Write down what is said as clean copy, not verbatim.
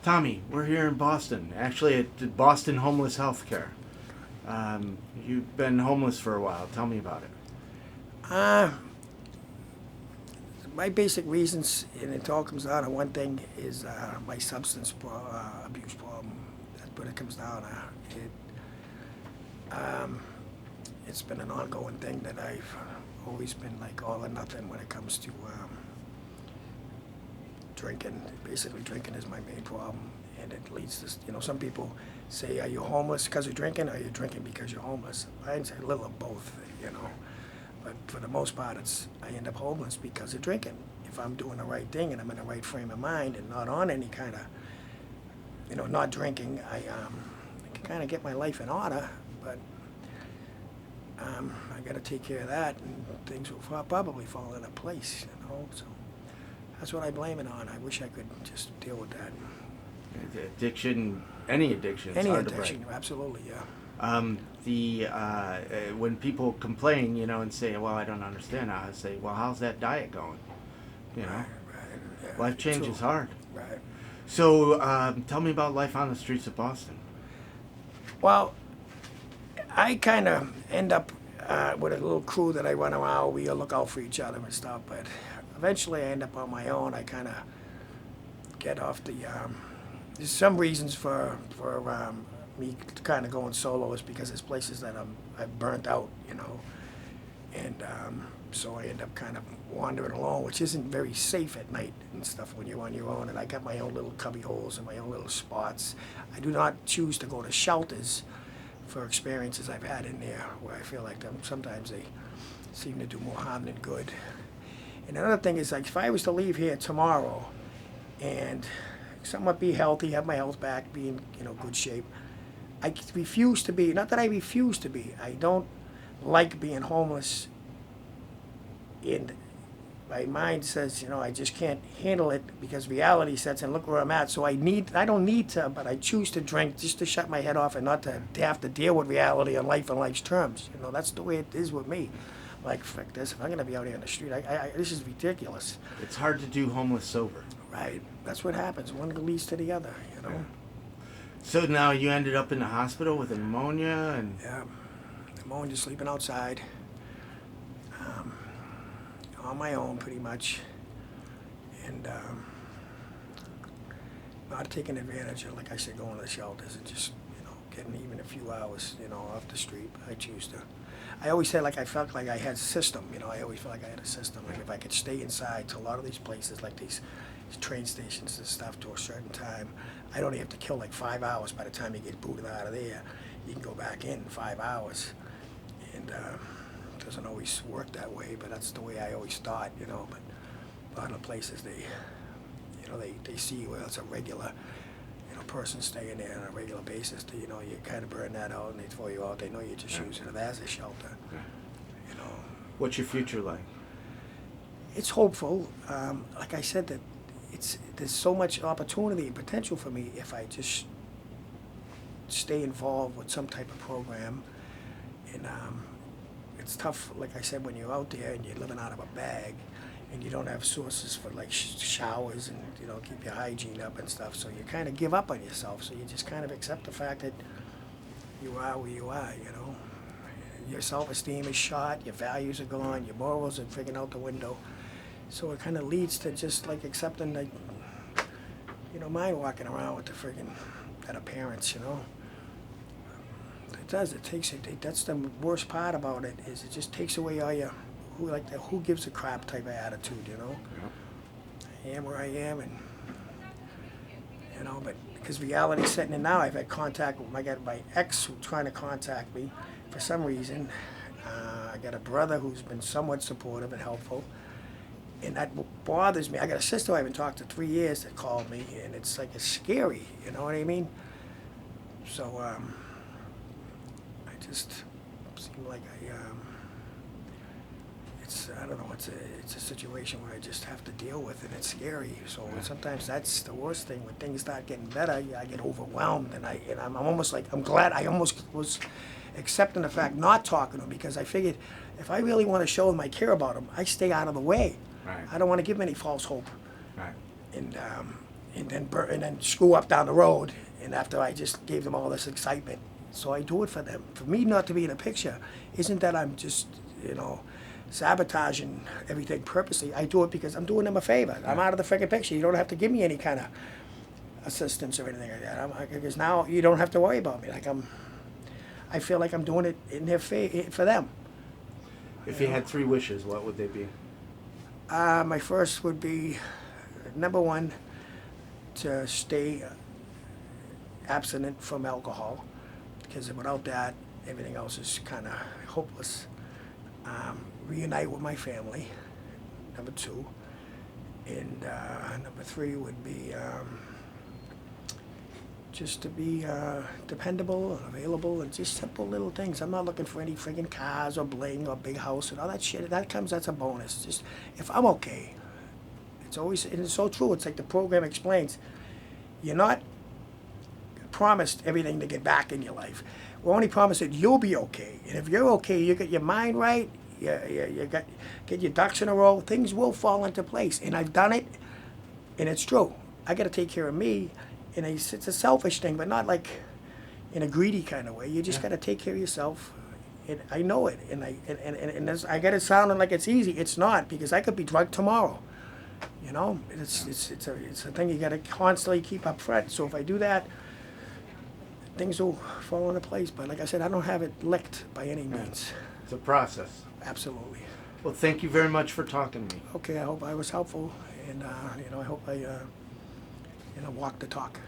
Tommy, we're here in Boston, actually at Boston Homeless Healthcare. You've been homeless for a while. Tell me about it. Uh, my basic reasons, and it all comes down to one thing, is my abuse problem. That's what it comes down to. It's been an ongoing thing that I've always been like all or nothing when it comes to drinking. Basically, drinking is my main problem, and it leads to, some people say, are you homeless because of drinking, or are you drinking because you're homeless? I'd say a little of both, But for the most part, I end up homeless because of drinking. If I'm doing the right thing and I'm in the right frame of mind and not on any kind of, not drinking, I can kind of get my life in order, but I got to take care of that, and things will probably fall into place, So that's what I blame it on. I wish I could just deal with that. Addiction, any addiction, Any hard addiction, to break. absolutely, yeah. When people complain, and say, "Well, I don't understand," I say, "Well, how's that diet going?" Right, yeah, Life change is hard. Right. So, tell me about life on the streets of Boston. Well, I kind of end up with a little crew that I run around. We look out for each other and stuff, but eventually I end up on my own. I kind of get off the. There's some reasons for me kind of going solo is because there's places that I've burnt out, and so I end up kind of wandering alone, which isn't very safe at night and stuff when you're on your own. And I got my own little cubby holes and my own little spots. I do not choose to go to shelters for experiences I've had in there where I feel like sometimes they seem to do more harm than good. And another thing is, like, if I was to leave here tomorrow and somewhat be healthy, have my health back, be in good shape, I refuse to be, not that I refuse to be, I don't like being homeless. And my mind says, I just can't handle it because reality sets in. Look where I'm at. So I don't need to, but I choose to drink just to shut my head off and not to have to deal with reality on life and life's terms. That's the way it is with me. Like, fuck this, if I'm going to be out here on the street, this is ridiculous. It's hard to do homeless sober. Right. That's what happens. One leads to the other, Yeah. So now you ended up in the hospital with pneumonia and... Yeah. Pneumonia, sleeping outside. On my own, pretty much. And not taking advantage of, like I said, going to the shelters and just, getting even a few hours, off the street. I choose to. I always said, like, I felt like I had a system, I always felt like I had a system. Like, if I could stay inside to a lot of these places, like these train stations and stuff, to a certain time, I'd only have to kill like 5 hours by the time you get booted out of there. You can go back in 5 hours. And it doesn't always work that way, but that's the way I always thought, But a lot of places, they see you as a regular, person staying there on a regular basis. You kind of burn that out and they throw you out. They know you're just using it as a shelter, What's your future like? It's hopeful. Like I said, that there's so much opportunity and potential for me if I just stay involved with some type of program. And it's tough, like I said, when you're out there and you're living out of a bag and you don't have sources for like showers and keep your hygiene up and stuff, so you kind of give up on yourself. So you just kind of accept the fact that you are where you are. Your self-esteem is shot, your values are gone, your morals are freaking out the window. So it kind of leads to just like accepting that, mine walking around with the freaking that appearance, It does. It takes it. That's the worst part about it. Is it just takes away all your who gives a crap type of attitude. I am where I am, and but because reality's setting in now, I've had contact with my ex who's trying to contact me for some reason. I got a brother who's been somewhat supportive and helpful, and that bothers me. I got a sister I haven't talked to 3 years that called me, and it's like it's scary. You know what I mean? So I just seem like I don't know. It's a situation where I just have to deal with, and it's scary. So sometimes that's the worst thing. When things start getting better, I get overwhelmed, and I'm almost like I'm glad I almost was accepting the fact not talking to him, because I figured if I really want to show him I care about him, I stay out of the way. Right. I don't want to give him any false hope. Right. And and then screw up down the road. And after I just gave them all this excitement, so I do it for them. For me not to be in a picture isn't that I'm just, sabotaging everything purposely. I do it because I'm doing them a favor. I'm out of the freaking picture. You don't have to give me any kind of assistance or anything like that. Because now you don't have to worry about me. I feel like I'm doing it in their for them. If you had 3 wishes, what would they be? My first would be, number one, to stay abstinent from alcohol, because without that, everything else is kind of hopeless. Reunite with my family, number 2. And number 3 would be just to be dependable and available, and just simple little things. I'm not looking for any friggin' cars or bling or big house and all that shit. That's a bonus. Just if I'm okay. And it's so true. It's like the program explains. You're not promised everything to get back in your life. We're only promised that you'll be okay. And if you're okay, you get your mind right, you get your ducks in a row, things will fall into place. And I've done it, and it's true. I got to take care of me. And it's a selfish thing, but not like in a greedy kind of way. You just got to take care of yourself. And I know it. And I get it sounding like it's easy. It's not, because I could be drugged tomorrow. It's a thing you got to constantly keep up front. So if I do that, things will fall into place. But like I said, I don't have it licked by any means. It's a process. Absolutely. Well, thank you very much for talking to me. Okay, I hope I was helpful, and I hope I walk the talk.